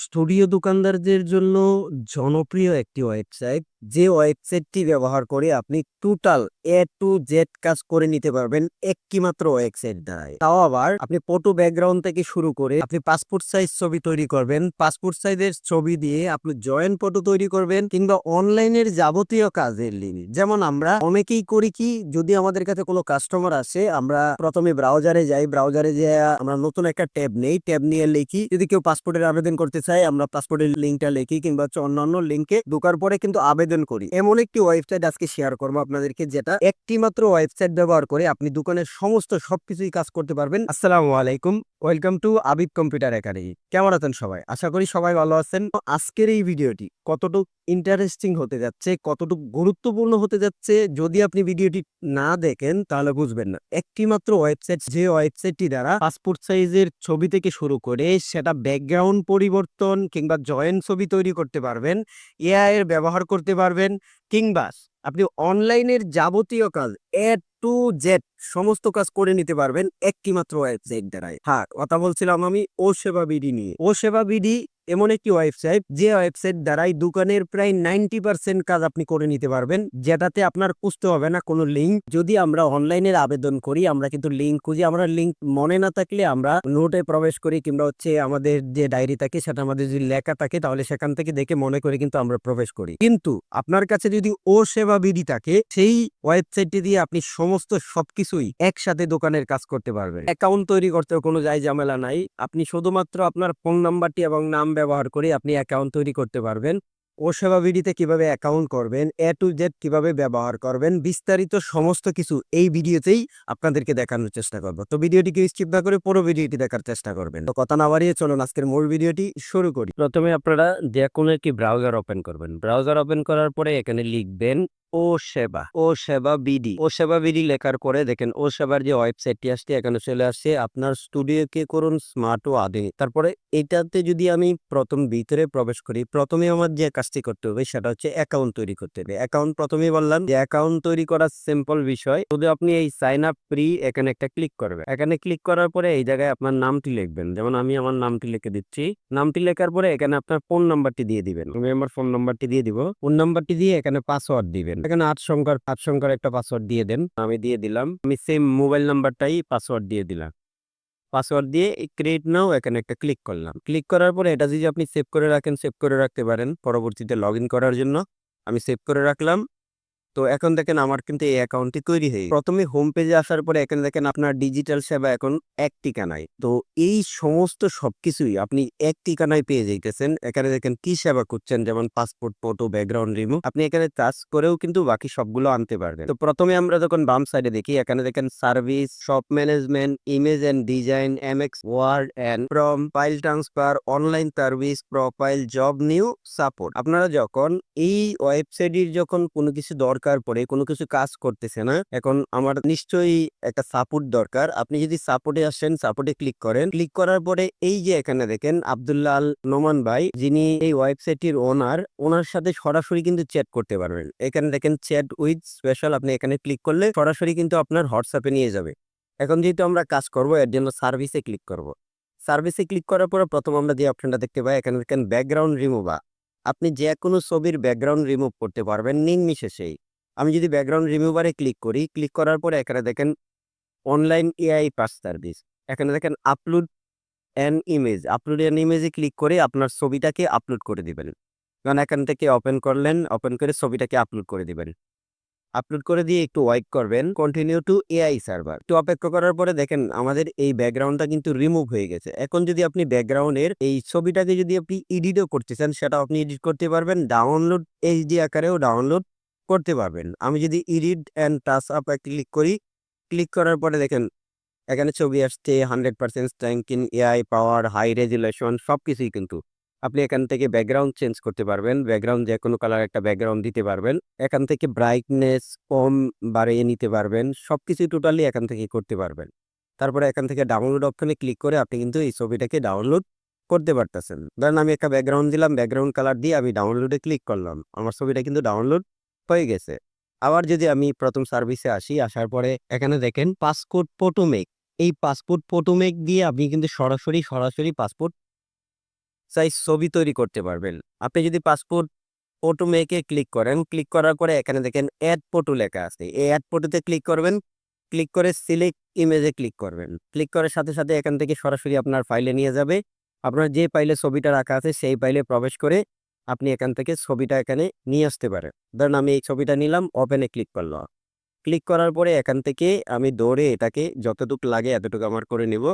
Studio দোকানদারদের জন্য জনপ্রিয় একটি ওয়েবসাইট, যে ওয়েবসাইটটি ব্যবহার করে আপনি টোটাল এ টু জেড কাজ করে নিতে পারবেন একটি মাত্র ওয়েবসাইট দ্বারাই। তাও আবার আপনি ফটো ব্যাকগ্রাউন্ড থেকে শুরু করে আপনি পাসপোর্ট সাইজ ছবি তৈরি করবেন, পাসপোর্ট সাইজের ছবি দিয়ে আপনি জয়েন্ট ফটো তৈরি করবেন, কিংবা অনলাইনের যাবতীয় কাজের লিমিট। যেমন আমরা অনেকেই করি কি, যদি আমাদের কাছে কোনো কাস্টমার আসে, আমরা প্রথমে ব্রাউজারে যাই, ব্রাউজারে যেয়ে আমরা নতুন একটা ট্যাব নেই, ট্যাব নিয়ে লিখি, যদি কেউ পাসপোর্টের আবেদন করতে চাই আমরা পাসপোর্টের লিঙ্কটা লিখি, কিংবা অন্যান্য লিঙ্কে ঢোকার পরে কিন্তু আবেদন করি। এমন একটি ওয়েবসাইট আজকে শেয়ার করবো আপনাদেরকে, যেটা একটি মাত্র ওয়েবসাইট ব্যবহার করে আপনি দোকানের সমস্ত সবকিছুই কাজ করতে পারবেন। আসসালামু আলাইকুম, welcome to Aviv computer academy. কেমন আছেন সবাই? আশা করি সবাই ভালো আছেন। আজকের এই ভিডিওটি কতটুকু ইন্টারেস্টিং হতে যাচ্ছে, কতটুকু গুরুত্বপূর্ণ হতে যাচ্ছে, যদি আপনি ভিডিওটি না দেখেন তাহলে বুঝবেন না। একটি মাত্র ওয়েবসাইট, যে ওয়েবসাইটটি দ্বারা পাসপোর্ট সাইজের ছবি থেকে শুরু করে সেটা ব্যাকগ্রাউন্ড পরিবর্তন কিংবা জয়েন্ট ছবি তৈরি করতে পারবেন, এআই এর ব্যবহার করতে পারবেন, কিংবা আপনি অনলাইনের যাবতীয় কাজ এ টু জেড সমস্ত কাজ করে নিতে পারবেন একটি মাত্র ওয়েবসাইট দ্বারাই। হ্যাঁ, কথা বলছিলাম আমি ও সেবা বিডি নিয়ে। ও সেবা বিডি এমন একটি ওয়েবসাইট, যে ওয়েবসাইট দ্বারাই দোকানের প্রায় 90% কাজ আপনি করে নিতে পারবেন, যেটাতে আপনার খুঁজতে হবে না কোনো লিঙ্ক। যদি আমরা অনলাইনের আবেদন করি, আমরা কিন্তু লিঙ্ক খুঁজি, আমরা লিঙ্ক মনে না থাকলে আমরা নোটে প্রবেশ করি, কিংবা আমাদের যে ডায়েরি থাকে সেটা আমাদের যদি লেখা থাকে তাহলে সেখান থেকে দেখে মনে করে কিন্তু আমরা প্রবেশ করি। কিন্তু আপনার কাছে যদি ও সেবা বিডি থাকে, সেই ওয়েবসাইটটি দিয়ে আপনি সমস্ত সবকিছুই একসাথে দোকানের কাজ করতে পারবেন। অ্যাকাউন্ট তৈরি করতে কোনো ঝামেলা নাই, আপনি শুধুমাত্র আপনার ফোন নাম্বারটি এবং নাম ব্যবহার করে আপনি অ্যাকাউন্ট তৈরি করতে পারবেন। ও সেবা বিডিতে কিভাবে অ্যাকাউন্ট করবেন, এ টু জেড কিভাবে ব্যবহার করবেন, বিস্তারিত সমস্ত কিছু এই ভিডিওতেই আপনাদেরকে দেখানোর চেষ্টা করব। তো ভিডিওটিকে স্কিপ না করে পুরো ভিডিওটি দেখার চেষ্টা করবেন। তো কথা না বাড়িয়ে চলুন আজকের মূল ভিডিওটি শুরু করি। প্রথমে আপনারা যে কোনো একটি ব্রাউজার ওপেন করবেন। ব্রাউজার ওপেন করার পরে এখানে লিখবেন ও সেবা বিডি লেখার পরে দেখেন ও সেবার যে ওয়েবসাইটটি আসছে এখানে চলে আসছে। আপনার স্টুডিওকে করুন স্মার্ট ও আধুনিক। তারপরে এটাতে যদি আমি প্রথম ভিতরে প্রবেশ করি, প্রথমে আমার যে কাজটি করতে হবে সেটা হচ্ছে অ্যাকাউন্ট তৈরি করতে হবে। অ্যাকাউন্ট প্রথমেই বললাম যে অ্যাকাউন্ট তৈরি করা সিম্পল বিষয়, শুধু আপনি এই সাইন আপ ফ্রি এখানে একটা ক্লিক করবেন। এখানে ক্লিক করার পরে এই জায়গায় আপনার নামটি লিখবেন, যেমন আমি আমার নামটি লিখে দিচ্ছি। নামটি লেখার পরে এখানে আপনার ফোন নাম্বারটি দিয়ে দিবেন। আমি আমার ফোন নাম্বারটি দিয়ে দিব। ফোন নাম্বারটি দিয়ে এখানে পাসওয়ার্ড দিবেন। এখানে 8 সংখ্যার একটা পাসওয়ার্ড দিয়ে দেন। আমি দিয়ে দিলাম। আমি সেম মোবাইল নাম্বারটাই পাসওয়ার্ড দিয়ে দিলাম। পাসওয়ার্ড দিয়ে ক্রিয়েট নাও এখানে একটা ক্লিক করলাম। ক্লিক করার পরে এটা যদি আপনি সেভ করে রাখেন, সেভ করে রাখতে পারেন পরবর্তীতে লগ ইন করার জন্য। আমি সেভ করে রাখলাম। তো এখন দেখেন আমার কিন্তু এই অ্যাকাউন্টটি তৈরি হয়ে গেছে। প্রথমে হোম পেজে আসার পরে এখানে দেখেন আপনার ডিজিটাল সেবা এখন এক ঠিকানায়। তো এই সমস্ত সবকিছুই আপনি এক ঠিকানায় পেয়ে যাইতেছেন। এখানে দেখেন কি সেবা করছেন, যেমন পাসপোর্ট ফটো, ব্যাকগ্রাউন্ড রিমুভ, আপনি এখানে টাচ করেও কিন্তু বাকি সবগুলো আনতে পারবেন। তো প্রথমে আমরা যখন বাম সাইডে দেখি, এখানে দেখেন service, shop management, image and design, MX word and from, file transfer, online service, profile, job new, support. আপনারা যখন এই ওয়েবসাইটের যখন কোনো কিছু দরকার পড়ে, কোনো কিছু কাজ করতেছে না, এখন আমার নিশ্চয়ই একটা সাপোর্ট দরকার। আপনি যদি সাপোর্টে আসেন, সাপোর্টে ক্লিক করেন, ক্লিক করার পরে এই যে এখানে দেখেন আব্দুল্লাহ আল নোমান ভাই, যিনি এই ওয়েবসাইটটির ওনার সাথে সরাসরি কিন্তু চ্যাট করতে পারবেন। এখানে দেখেন চ্যাট উইথ স্পেশাল, আপনি এখানে ক্লিক করলে সরাসরি কিন্তু আপনার হোয়াটসঅ্যাপে নিয়ে যাবে। এখন যেহেতু আমরা কাজ করব, এর জন্য সার্ভিসে ক্লিক করব। সার্ভিসে ক্লিক করার পরে প্রথম আমরা যে অপশনটা দেখতে পাই, এখানে দেখেন ব্যাকগ্রাউন্ড রিমুভ। আপনি যে কোনো ছবির ব্যাকগ্রাউন্ড রিমুভ করতে পারবেন নির্বিশেষেই। আমি যদি ব্যাকগ্রাউন্ড রিমুভারে ক্লিক করি, ক্লিক করার পরে এখানে দেখেন অনলাইন এআই পাস সার্ভিস। এখানে দেখেন upload an image, upload an ইমেজে ক্লিক করে আপনার ছবিটাকে আপলোড করে দিবেন। কারণ এখান থেকে ওপেন করলেন, ওপেন করে ছবিটাকে আপলোড করে দিবেন। আপলোড করে দিয়ে একটু ওয়েট করবেন, কন্টিনিউ টু এআই সার্ভার। একটু অপেক্ষা করার পরে দেখেন আমাদের এই ব্যাকগ্রাউন্ডটা কিন্তু রিমুভ হয়ে গেছে। এখন যদি আপনি ব্যাকগ্রাউন্ডের এই ছবিটাকে যদি আপনি এডিটও করতে চান, সেটা আপনি এডিট করতে পারবেন, ডাউনলোড এইচডি আকারেও ডাউনলোড করতে পারবেন। আমি যদি edit and touch up click করি, ক্লিক করার পরে দেখেন এখানে ছবি আসছে 100% স্ট্যাঙ্কিং, এআই পাওয়ার, হাই রেজুলেশন, সবকিছুই কিন্তু আপনি এখান থেকে ব্যাকগ্রাউন্ড চেঞ্জ করতে পারবেন। ব্যাকগ্রাউন্ড যে কোনো কালার একটা ব্যাকগ্রাউন্ড দিতে পারবেন। এখান থেকে ব্রাইটনেস কম বাড়িয়ে নিতে পারবেন। সবকিছু টোটালি এখান থেকে করতে পারবেন। তারপরে এখান থেকে ডাউনলোড অপশনে ক্লিক করে আপনি কিন্তু এই ছবিটাকে ডাউনলোড করতে পারতেছেন। ধরেন আমি একটা ব্যাকগ্রাউন্ড দিলাম, ব্যাকগ্রাউন্ড কালার দিয়ে আমি ডাউনলোডে ক্লিক করলাম, আমার ছবিটা কিন্তু ডাউনলোড হয়ে গেছে। আবার যদি আমি প্রথম সার্ভিসে আসি, আসার পরে এখানে দেখেন পাসপোর্ট ফটো মেক। এই পাসপোর্ট ফটো মেক দিয়ে আপনি কিন্তু সরাসরি পাসপোর্ট সাইজ ছবি তৈরি করতে পারবেন। আপনি যদি পাসপোর্ট ফটো মেকে ক্লিক করেন, ক্লিক করার পরে এখানে দেখেন এড ফটো লেখা আছে। এই এড ফটোতে ক্লিক করবেন, ক্লিক করে সিলেক্ট ইমেজে ক্লিক করবেন। ক্লিক করার সাথে, সাথে এখান থেকে সরাসরি আপনার ফাইলে নিয়ে যাবে। আপনার যে ফাইলে ছবিটা রাখা আছে সেই ফাইলে প্রবেশ করে আপনি এখান থেকে ছবিটা এখানে নিয়ে আসতে পারেন। ধরুন আমি এই ছবিটা নিলাম, ওপেনে ক্লিক করলাম। ক্লিক করার পরে এখান থেকে আমি ধরে এটাকে যতটুকু লাগে এতটুকু আমার করে নিব।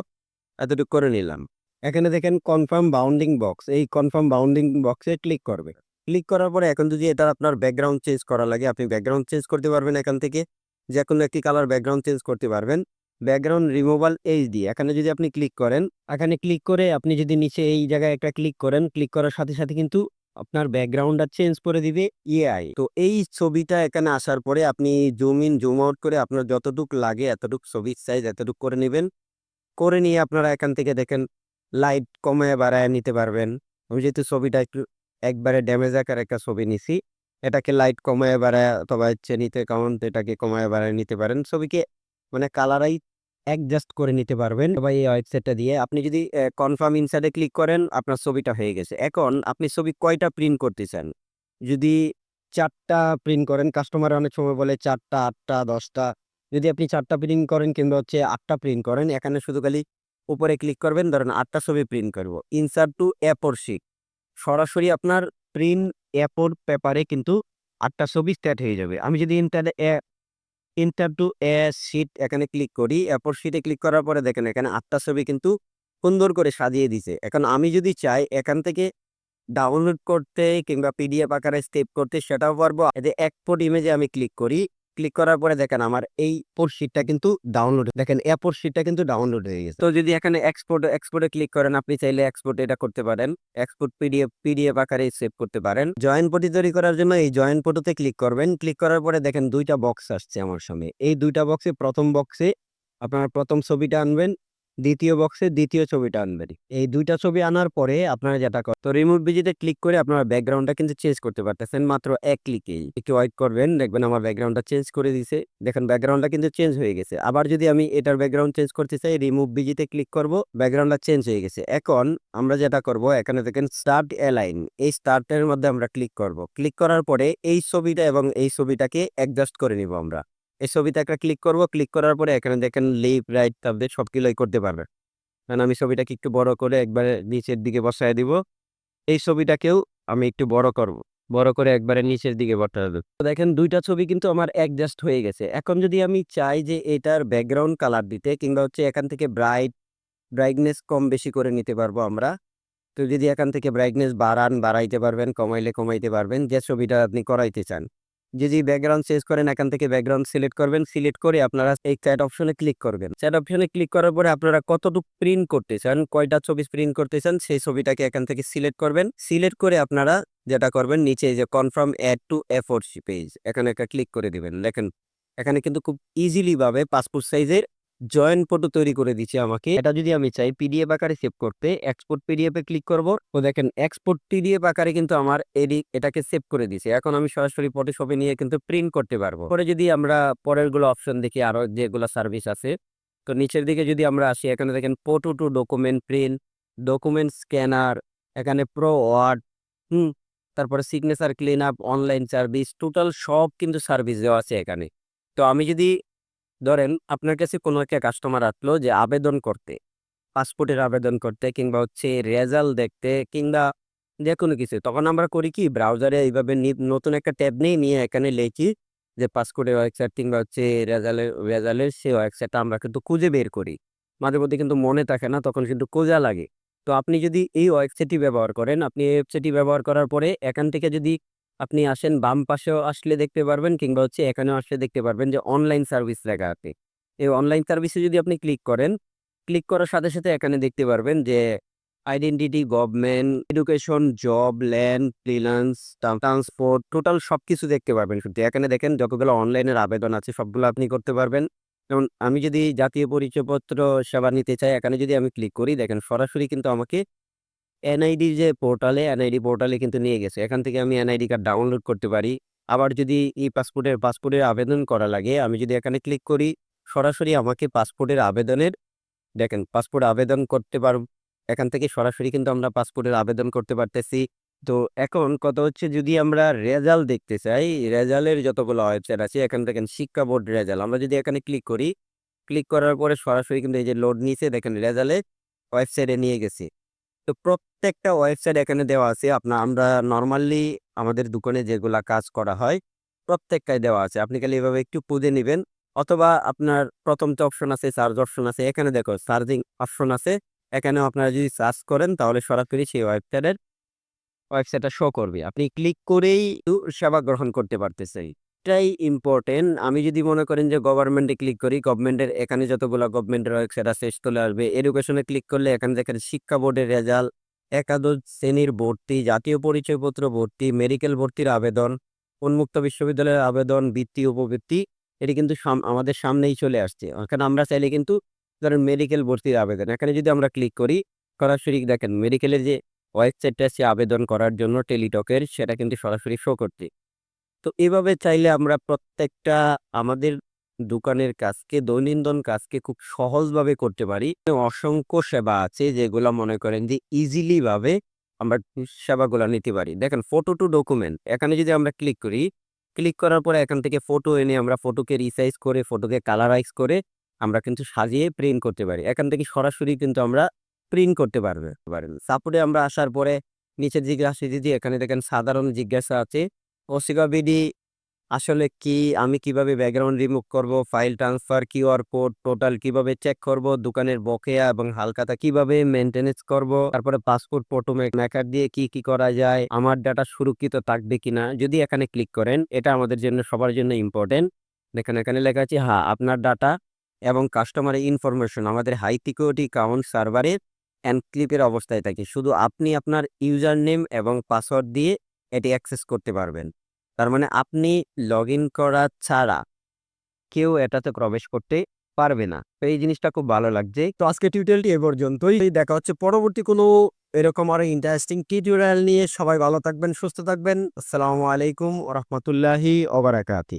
এতটুকু করে নিলাম। এখানে দেখেন কনফার্ম বাউন্ডিং বক্স। এই কনফার্ম বাউন্ডিং বক্সে ক্লিক করবে। ক্লিক করার পরে এখন যদি এটা আপনার ব্যাকগ্রাউন্ড চেঞ্জ করা লাগে, আপনি ব্যাকগ্রাউন্ড চেঞ্জ করতে পারবেন এখান থেকে। যেকোনো একটি কালার ব্যাকগ্রাউন্ড চেঞ্জ করতে পারবেন। ব্যাকগ্রাউন্ড রিমুভাল এইচডি এখানে যদি আপনি ক্লিক করেন, এখানে ক্লিক করে আপনি যদি নিচে এই জায়গায় একটা ক্লিক করেন, ক্লিক করার সাথে, সাথে কিন্তু আপনার ব্যাকগ্রাউন্ডটা চেঞ্জ করে দিবে এআই। তো এই ছবিটা এখানে আসার পরে আপনি জুম ইন, জুম আউট করে আপনার যতটুক লাগে এতটুক ছবির সাইজ এতটুক করে নিবেন। করে নিয়ে আপনারা এখান থেকে দেখেন লাইট কমায় বাড়ায় নিতে পারবেন। আমি যেহেতু ছবিটা একটু একবারে ড্যামেজ আকার একটা ছবি নিছি, এটাকে লাইট কমায় বাড়ায় অথবা হচ্ছে নিতে কাউন্ট এটাকে কমায় বাড়ায় নিতে পারেন। ছবিকে মানে কালারাই অ্যাডজাস্ট করে নিতে পারবেন বা এই ওয়েবসাইটটা দিয়ে। আপনি যদি কনফার্ম ইনসাইডে ক্লিক করেন, আপনার ছবিটা হয়ে গেছে। এখন আপনি ছবি কয়টা প্রিন্ট করতে চান? যদি ৪ টা প্রিন্ট করেন, কাস্টমার অনেক সময় বলে ৪ টা, ৮ টা, ১০ টা। যদি আপনি ৪ টা প্রিন্ট করেন কিংবা হচ্ছে ৮ টা প্রিন্ট করেন, এখানে শুধু খালি উপরে ক্লিক করবেন, ধরেন ৮ টা ছবি প্রিন্ট করব। ইনসার্ট টু এ4 শিট। সরাসরি আপনার প্রিন্ট এ4 পেপারে কিন্তু ৮ টা ছবি সেট হয়ে যাবে। আমি যদি ইন্টার টু এ শিট এখানে ক্লিক করি, এ4 শিটে ক্লিক করার পরে দেখেন এখানে ৮ টা ছবি কিন্তু সুন্দর করে সাজিয়ে দিছে। এখন আমি যদি চাই এখান থেকে ডাউনলোড করতে কিংবা পিডিএফ আকারে সেভ করতে সেটাও পারবো। এই যে এক্সপোর্ট ইমেজে আমি ক্লিক করি। ক্লিক করার পরে দেখেন আমার এই শিটটা কিন্তু ডাউনলোড, দেখেন এ4 শিটটা কিন্তু ডাউনলোড হয়ে গেছে। তো যদি এখানে এক্সপোর্টে ক্লিক করেন, আপনি চাইলে এক্সপোর্ট এটা করতে পারেন। এক্সপোর্ট পিডিএফ আকারে সেভ করতে পারেন। জয়েন্ট পটি তৈরি করার জন্য এই জয়েন্ট পটোতে ক্লিক করবেন। ক্লিক করার পরে দেখেন ২ টা বক্স আসছে আমার সামনে। এই ২ টা বক্সে প্রথম বক্সে আপনার প্রথম ছবিটা আনবেন। দ্বিতীয় বক্সে দ্বিতীয় ছবিটা আনবেন। এই ২ টা ছবি আনার পরে আপনারা যেটা তো রিমুভ ভিজিতে ক্লিক করে আপনারা ব্যাকগ্রাউন্ডটা কিন্তু চেঞ্জ করতে পারতেছেন মাত্র এক ক্লিকেই। একটু ওয়েট করবেন, দেখবেন আমার ব্যাকগ্রাউন্ডটা চেঞ্জ করে দিছে। দেখেন ব্যাকগ্রাউন্ডটা কিন্তু চেঞ্জ হয়ে গেছে। আবার যদি আমি এটার ব্যাকগ্রাউন্ড চেঞ্জ করতে চাই, রিমুভ ভিজিতে ক্লিক করব, ব্যাকগ্রাউন্ডটা চেঞ্জ হয়ে গেছে। এখন আমরা যেটা করব, এখানে দেখেন স্টার্ট অ্যালাইন, এই স্টার্টের মধ্যে আমরা ক্লিক করব। ক্লিক করার পরে এই ছবিটা এবং এই ছবিটাকে অ্যাডজাস্ট করে নিব আমরা। এই ছবিতে একটা ক্লিক করব। ক্লিক করার পরে এখানে দেখেন লেফট রাইট তাদের সবগুলোই করতে পারবেন। কারণ আমি ছবিটাকে একটু বড় করে একবারে নিচের দিকে বসায় দিব। এই ছবিটাকেও আমি একটু বড় করব। বড় করে একবারে নিচের দিকে বসায় দেব। তো দেখেন ২ টা ছবি কিন্তু আমার অ্যাডজাস্ট হয়ে গেছে। এখন যদি আমি চাই যে এটার ব্যাকগ্রাউন্ড কালার দিতে কিংবা হচ্ছে এখান থেকে ব্রাইটনেস কম বেশি করে নিতে পারবো আমরা। তো যদি এখান থেকে ব্রাইটনেস বাড়ান, বাড়াইতে পারবেন, কমাইলে কমাইতে পারবেন, যে ছবিটা আপনি করাইতে চান। যদি ব্যাকগ্রাউন্ড চেঞ্জ করেন, এখান থেকে ব্যাকগ্রাউন্ড সিলেক্ট করবেন। সিলেক্ট করে আপনারা এই চ্যাট অপশনে ক্লিক করবেন। চ্যাট অপশনে ক্লিক করার পরে আপনারা কতটুকু প্রিন্ট করতে চান, কয়টা ছবি প্রিন্ট করতে চান, সেই ছবিটাকে এখান থেকে সিলেক্ট করবেন। সিলেক্ট করে আপনারা যেটা করবেন, নিচে এই যে confirm add to A4 page এখানে একটা ক্লিক করে দিবেন। দেখেন এখানে কিন্তু খুব ইজিলি ভাবে পাসপোর্ট সাইজের জয়েন্ট ফটো তৈরি করে দিচ্ছে আমাকে। এটা যদি আমি চাই পিডিএফ আকারে সেভ করতে, এক্সপোর্ট পিডিএফ এ ক্লিক করব। তো দেখেন এক্সপোর্ট পিডিএফ আকারে কিন্তু আমার এটাকে সেভ করে দিছে। এখন আমি সরাসরি ফটোশপে নিয়ে কিন্তু প্রিন্ট করতে পারবো। পরে যদি আমরা পরের গুলো অপশন দেখি, আরো যেগুলো সার্ভিস আছে, তো নিচের দিকে যদি আমরা আসি, এখানে দেখেন photo to document print, document scanner, এখানে প্রো ওয়ার্ড, তারপরে signature clean up, online service, total সব কিন্তু সার্ভিস দেওয়া আছে এখানে। তো আমি যদি ধরেন আপনার কাছে কোনো একটা কাস্টমার আসলো যে আবেদন করতে, পাসপোর্টের আবেদন করতে কিংবা হচ্ছে রেজাল্ট দেখতে কিংবা যেকোনো কিছু, তখন আমরা করি কি ব্রাউজারে এইভাবে নতুন একটা ট্যাব নিয়ে এখানে লিখি যে পাসপোর্টের ওয়েবসাইট কিংবা হচ্ছে রেজাল্টের সেই ওয়েবসাইটটা আমরা কিন্তু খুঁজে বের করি। মাঝে মধ্যে কিন্তু মনে থাকে না, তখন কিন্তু খোঁজা লাগে। তো আপনি যদি এই ওয়েবসাইটটি ব্যবহার করেন, আপনি এই ওয়েবসাইটটি ব্যবহার করার পরে এখান থেকে যদি আপনি আসেন, বাম পাশেও আসলে দেখতে পারবেন কিংবা হচ্ছে এখানেও আসলে দেখতে পারবেন যে অনলাইন সার্ভিস লেখা আছে। এই অনলাইন সার্ভিসে যদি আপনি ক্লিক করেন, ক্লিক করার সাথে, সাথে এখানে দেখতে পারবেন যে identity, government, education, job, land, freelance, transport, total সবকিছু দেখতে পারবেন শুধু। এখানে দেখেন যতগুলো অনলাইনের আবেদন আছে সবগুলো আপনি করতে পারবেন। যেমন আমি যদি জাতীয় পরিচয়পত্র সেবা নিতে চাই, এখানে যদি আমি ক্লিক করি, দেখেন সরাসরি কিন্তু আমাকে যে এনআইডি পোর্টালে কিন্তু নিয়ে গেছে। এখান থেকে আমি এনআইডি কার্ড ডাউনলোড করতে পারি। আবার যদি পাসপোর্টের আবেদন করা লাগে, আমি যদি এখানে ক্লিক করি, সরাসরি আমাকে পাসপোর্টের আবেদনের দেখেন পাসপোর্ট আবেদন করতে এখান থেকে সরাসরি কিন্তু আমরা পাসপোর্টের আবেদন করতে পারতেছি। তো এখন কথা হচ্ছে যদি আমরা রেজাল্ট দেখতে চাই, রেজাল্টের যতগুলো ওয়েবসাইট আছে এখান থেকে শিক্ষা বোর্ড রেজাল্ট আমরা যদি এখানে ক্লিক করি, ক্লিক করার পরে সরাসরি কিন্তু এই যে লোড নিচে দেখেন রেজাল্টে ওয়েবসাইটে নিয়ে গেছি। তো প্রত্যেকটা ওয়েবসাইট এখানে দেওয়া আছে। আমরা নরমালি আমাদের দোকানে যেগুলা কাজ করা হয়, প্রত্যেকটাই দেওয়া আছে। আপনি খালি এভাবে একটু খুঁজে নিবেন অথবা আপনার ১ম তে অপশন আছে, সার্চ অপশন আছে। এখানে দেখো সার্চিং অপশন আছে। এখানেও আপনারা যদি সার্চ করেন তাহলে সরাসরি সেই ওয়েবসাইটটা শো করবে। আপনি ক্লিক করেই সেবা গ্রহণ করতে পারতেছেন। এটাই ইম্পোর্টেন্ট। আমি যদি মনে করেন যে গভর্নমেন্টে ক্লিক করি, গভর্নমেন্টের এখানে যতগুলা গভর্নমেন্টের ওয়েবসাইট আছে চলে আসবে। এডুকেশনে ক্লিক করলে এখানে দেখেন শিক্ষা বোর্ডের রেজাল্ট, একাদশ শ্রেণীর ভর্তি, জাতীয় পরিচয়পত্র ভর্তি, মেডিকেল ভর্তির আবেদন, উন্মুক্ত বিশ্ববিদ্যালয়ের আবেদন, বৃত্তি, উপবৃত্তি এটি কিন্তু আমাদের সামনেই চলে আসছে। এখানে আমরা চাইলে কিন্তু ধরেন মেডিকেল ভর্তির আবেদন। এখানে যদি আমরা ক্লিক করি, সরাসরি দেখেন মেডিকেলের যে ওয়েবসাইটটা আছে আবেদন করার জন্য টেলিটকের সেটা কিন্তু সরাসরি শো করছে। তো এভাবে চাইলে আমরা প্রত্যেকটা আমাদের দোকানের কাজকে দৈনন্দিন কাজকে খুব সহজভাবে করতে পারি। অসংখ্য সেবা আছে যেগুলা মনে করেন যে ইজিলি ভাবে আমরা সেবাগুলা নিতে পারি। দেখেন ফটো টু ডকুমেন্ট এখানে যদি আমরা ক্লিক করি, ক্লিক করার পরে এখান থেকে ফটো এনে আমরা ফটোকে রিসাইজ করে ফটোকে কালারাইজ করে আমরা কিন্তু সাজিয়ে প্রিন্ট করতে পারি। এখান থেকে সরাসরি কিন্তু আমরা প্রিন্ট করতে পারেন। সাপোর্টে আমরা আসার পরে নিচের দিকে আসি যদি এখানে দেখেন সাধারণ জিজ্ঞাসা আছে। ওসিকা বিডি আসলে কি? আমি কিভাবে ব্যাকগ্রাউন্ড রিমুভ করব? File transfer, QR code, total কিভাবে চেক করব? দোকানের বকেয়া এবং হালখাতা কিভাবে মেইনটেনেন্স করব? তারপরে পাসপোর্ট ফটো মেকার দিয়ে কি করা যায়? আমার ডাটা সুরক্ষিত থাকবে কিনা? যদি এখানে ক্লিক করেন, এটা আমাদের জন্য সবার জন্য ইম্পোর্টেন্ট। দেখেন এখানে লেখা আছে হ্যাঁ, আপনার ডাটা এবং কাস্টমারের ইনফরমেশন আমাদের হাই সিকিউরিটি কাউন্ট সার্ভারে এনক্রিপ্টের অবস্থায় থাকে। শুধু আপনি আপনার ইউজার নেম এবং পাসওয়ার্ড দিয়ে এটি অ্যাক্সেস করতে পারবেন। তার মানে আপনি লগইন করা ছাড়া কেউ এটাতে প্রবেশ করতে পারবে না। তো এই জিনিসটা খুব ভালো লাগছে। তো আজকে টিউটোরিয়ালটি এ পর্যন্তই। দেখা হচ্ছে পরবর্তী কোনো এরকম আরো ইন্টারেস্টিং টিউটোরিয়াল নিয়ে। সবাই ভালো থাকবেন, সুস্থ থাকবেন। আসসালামু আলাইকুম ওয়া রাহমাতুল্লাহি ওয়া বারাকাতুহু।